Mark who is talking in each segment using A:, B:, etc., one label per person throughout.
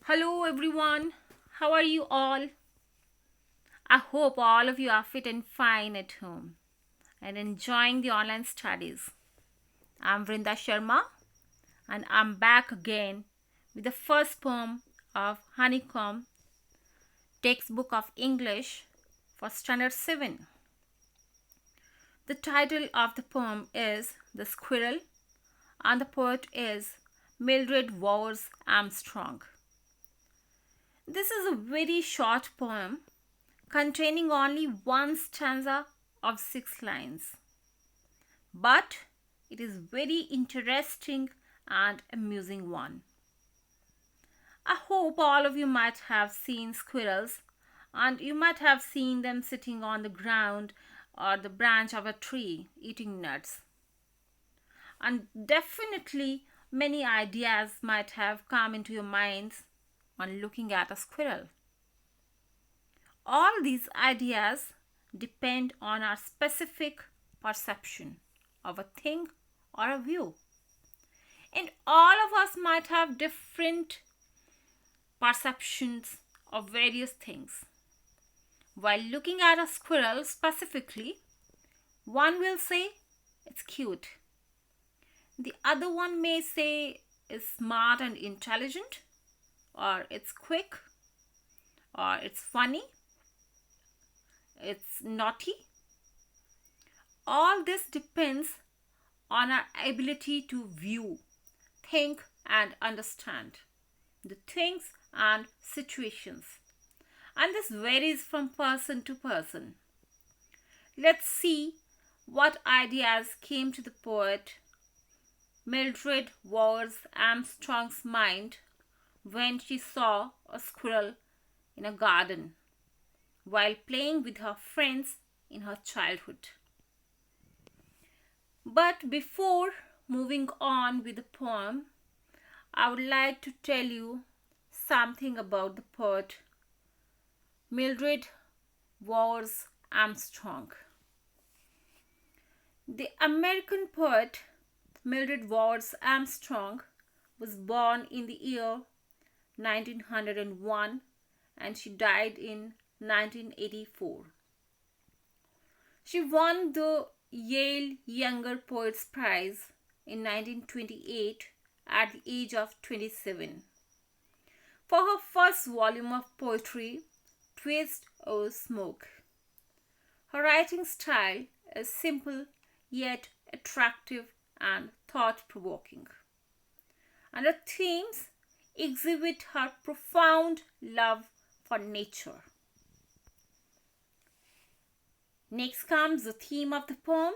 A: Hello everyone, how are you all? I hope all of you are fit and fine at home and enjoying the online studies. I'm Vrinda Sharma and I'm back again with the first poem of Honeycomb, textbook of English for Standard 7. The title of the poem is The Squirrel and the poet is Mildred Vowers Armstrong. This is a very short poem containing only one stanza of 6 lines. But it is very interesting and amusing one. I hope all of you might have seen squirrels and you might have seen them sitting on the ground or the branch of a tree eating nuts. And definitely many ideas might have come into your minds on looking at a squirrel. All these ideas depend on our specific perception of a thing or a view. And all of us might have different perceptions of various things. While looking at a squirrel specifically, one will say it's cute. The other one may say it's smart and intelligent, or it's quick, or it's funny, it's naughty. All this depends on our ability to view, think, and understand the things and situations. And this varies from person to person. Let's see what ideas came to the poet Mildred Vowers Armstrong's mind when she saw a squirrel in a garden while playing with her friends in her childhood. But before moving on with the poem, I would like to tell you something about the poet Mildred Vowers Armstrong. The American poet Mildred Vowers Armstrong was born in the year 1901 and she died in 1984. She won the Yale Younger Poets Prize in 1928 at the age of 27 for her first volume of poetry, Twist or Smoke. Her writing style is simple yet attractive and thought-provoking, and her themes exhibit her profound love for nature. Next comes the theme of the poem: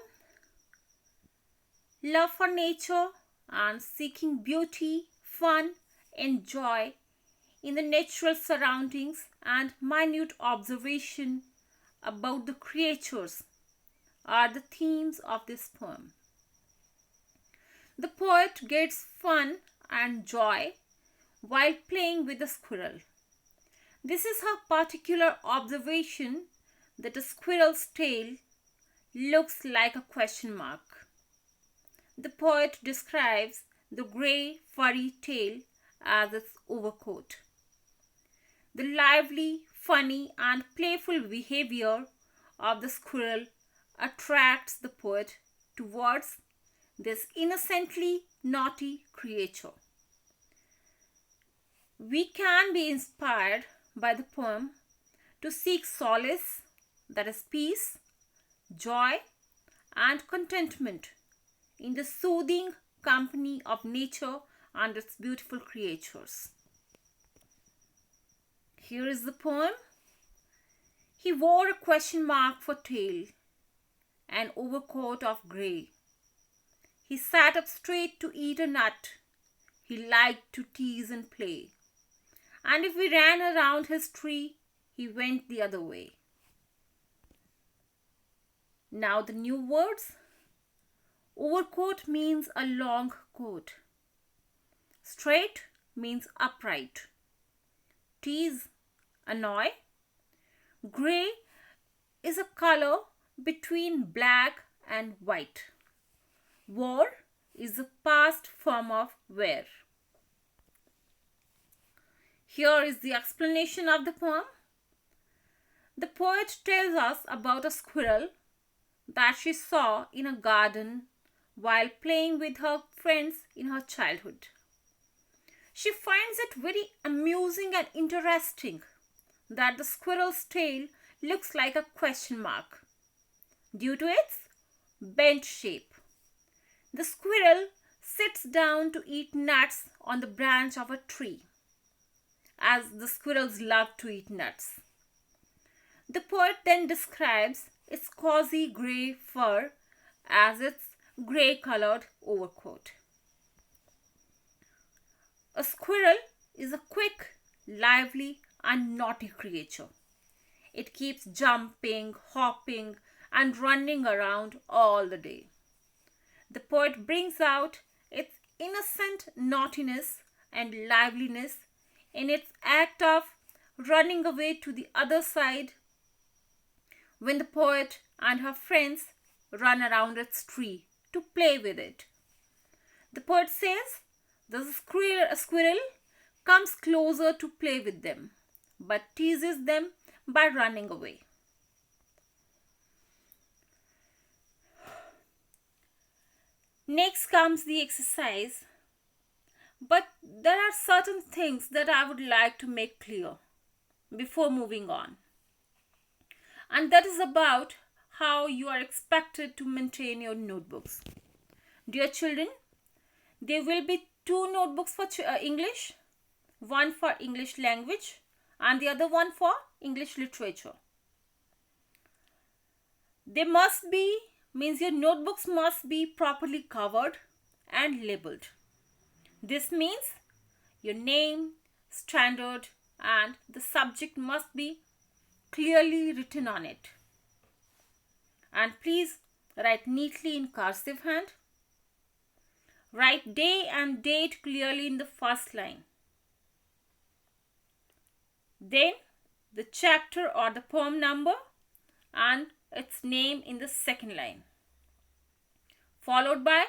A: love for nature and seeking beauty, fun, and joy in the natural surroundings and minute observation about the creatures are the themes of this poem. The poet gets fun and joy while playing with the squirrel. This is her particular observation that a squirrel's tail looks like a question mark. The poet describes the grey furry tail as its overcoat. The lively, funny, and playful behavior of the squirrel attracts the poet towards this innocently naughty creature. We can be inspired by the poem to seek solace, that is peace, joy, and contentment in the soothing company of nature and its beautiful creatures. Here is the poem. He wore a question mark for tail, an overcoat of grey. He sat up straight to eat a nut. He liked to tease and play. And if we ran around his tree, he went the other way. Now the new words. Overcoat means a long coat. Straight means upright. Tease, annoy. Grey is a color between black and white. Wore is the past form of wear. Here is the explanation of the poem. The poet tells us about a squirrel that she saw in a garden while playing with her friends in her childhood. She finds it very amusing and interesting that the squirrel's tail looks like a question mark due to its bent shape. The squirrel sits down to eat nuts on the branch of a tree, as the squirrels love to eat nuts. The poet then describes its cozy grey fur as its grey-colored overcoat. A squirrel is a quick, lively, and naughty creature. It keeps jumping, hopping, and running around all the day. The poet brings out its innocent naughtiness and liveliness in its act of running away to the other side when the poet and her friends run around its tree to play with it. The poet says the squirrel comes closer to play with them, but teases them by running away. Next comes the exercise, but there are certain things that I would like to make clear before moving on. And that is about how you are expected to maintain your notebooks. Dear children, there will be 2 notebooks for English, one for English language and the other one for English literature. Your notebooks must be properly covered and labeled. This means your name, standard, and the subject must be clearly written on it. And please write neatly in cursive hand. Write day and date clearly in the first line. Then the chapter or the poem number and its name in the second line, followed by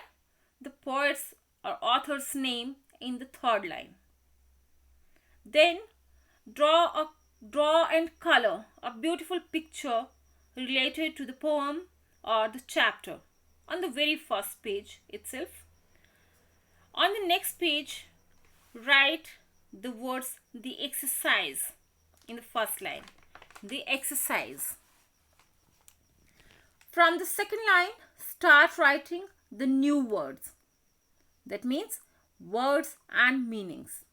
A: the poet's or author's name in the third line. Then draw and color a beautiful picture related to the poem or the chapter on the very first page itself. On the next page, write the words "the exercise" in the first line. The exercise. From the second line, start writing the new words. That means words and meanings.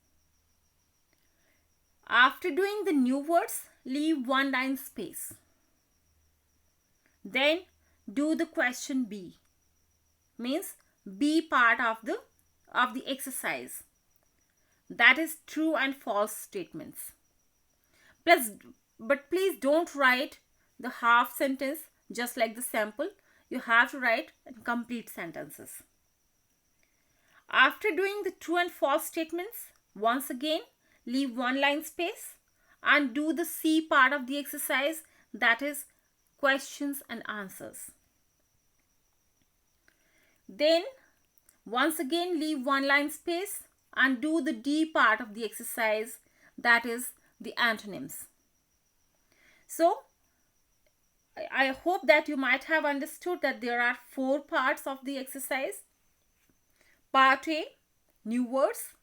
A: After doing the new words, leave 1 line space. Then do the question B. Means B part of the exercise. That is true and false statements. But please don't write the half sentence just like the sample. You have to write complete sentences. After doing the true and false statements, once again leave 1 line space and do the C part of the exercise, that is questions and answers. Then once again leave 1 line space and do the D part of the exercise, that is the antonyms. So I hope that you might have understood that there are 4 parts of the exercise. Part A, new words.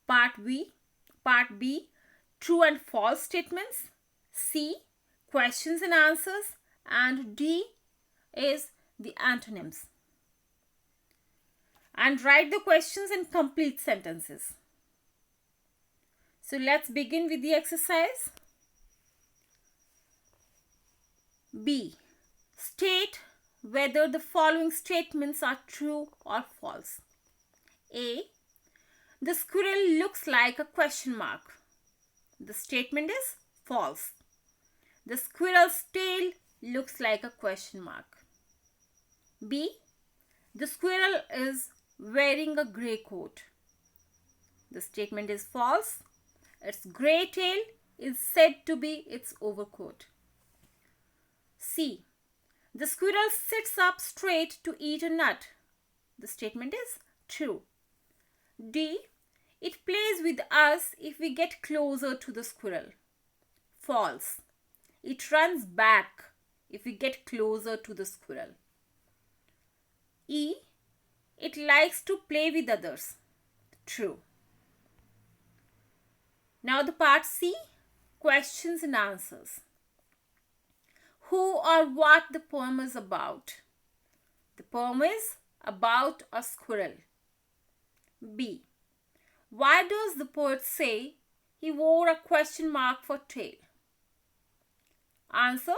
A: Part B, true and false statements. C, questions and answers. And D is the antonyms. And write the questions in complete sentences. So let's begin with the exercise. B. State whether the following statements are true or false. A. The squirrel looks like a question mark. The statement is false. The squirrel's tail looks like a question mark. B. The squirrel is wearing a grey coat. The statement is false. Its grey tail is said to be its overcoat. C. The squirrel sits up straight to eat a nut. The statement is true. D. It plays with us if we get closer to the squirrel. False. It runs back if we get closer to the squirrel. E. It likes to play with others. True. Now the part C, questions and answers. Who or what the poem is about? The poem is about a squirrel. B. Why does the poet say he wore a question mark for tail? Answer.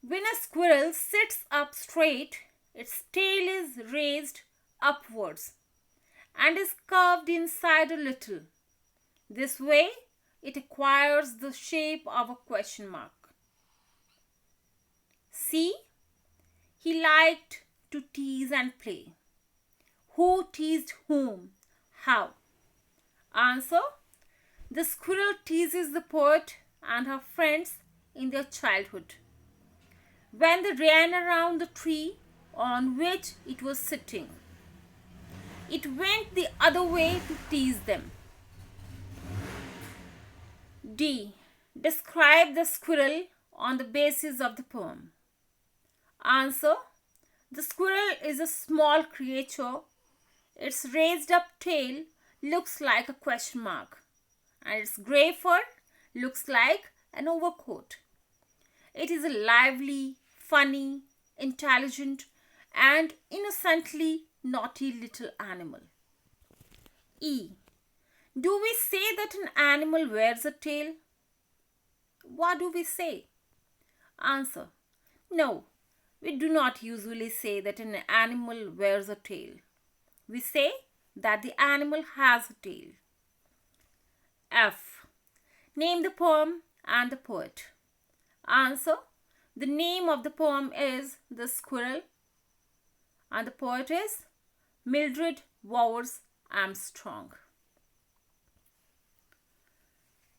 A: When a squirrel sits up straight, its tail is raised upwards and is curved inside a little. This way, it acquires the shape of a question mark. C. He liked to tease and play. Who teased whom? How? Answer. The squirrel teases the poet and her friends in their childhood, when they ran around the tree on which it was sitting. It went the other way to tease them. D. Describe the squirrel on the basis of the poem. Answer. The squirrel is a small creature. Its raised up tail looks like a question mark, and its grey fur looks like an overcoat. It is a lively, funny, intelligent, and innocently naughty little animal. E. Do we say that an animal wears a tail? What do we say? Answer. No, we do not usually say that an animal wears a tail. We say that the animal has a tail. F. Name the poem and the poet. Answer. The name of the poem is The Squirrel, and the poet is Mildred Vowers Armstrong.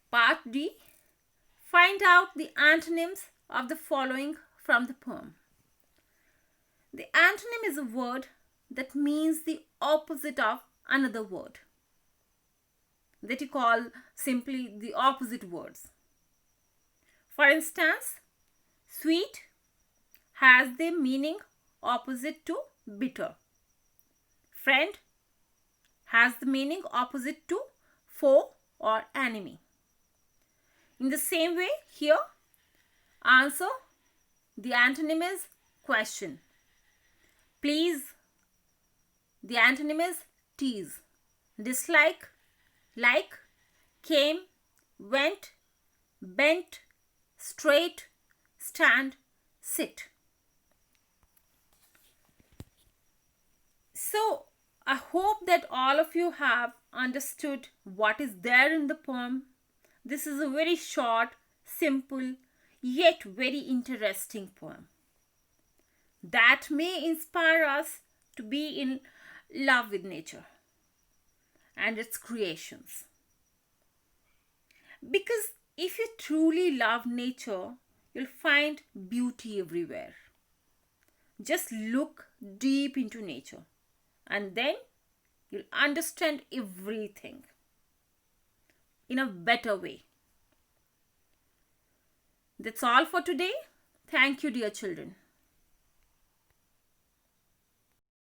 A: Part D. Find out the antonyms of the following from the poem. The antonym is a word that means the opposite of another word, that you call simply the opposite words. For instance, sweet has the meaning opposite to bitter. Friend has the meaning opposite to foe or enemy. In the same way, here, answer, the antonym is question. Please, the antonym is tease. Dislike, like, came, went, bent, straight, stand, sit. So, I hope that all of you have understood what is there in the poem. This is a very short, simple, yet very interesting poem that may inspire us to be in love with nature and its creations. Because if you truly love nature, you'll find beauty everywhere. Just look deep into nature, and then you'll understand everything in a better way. That's all for today. Thank you, dear children.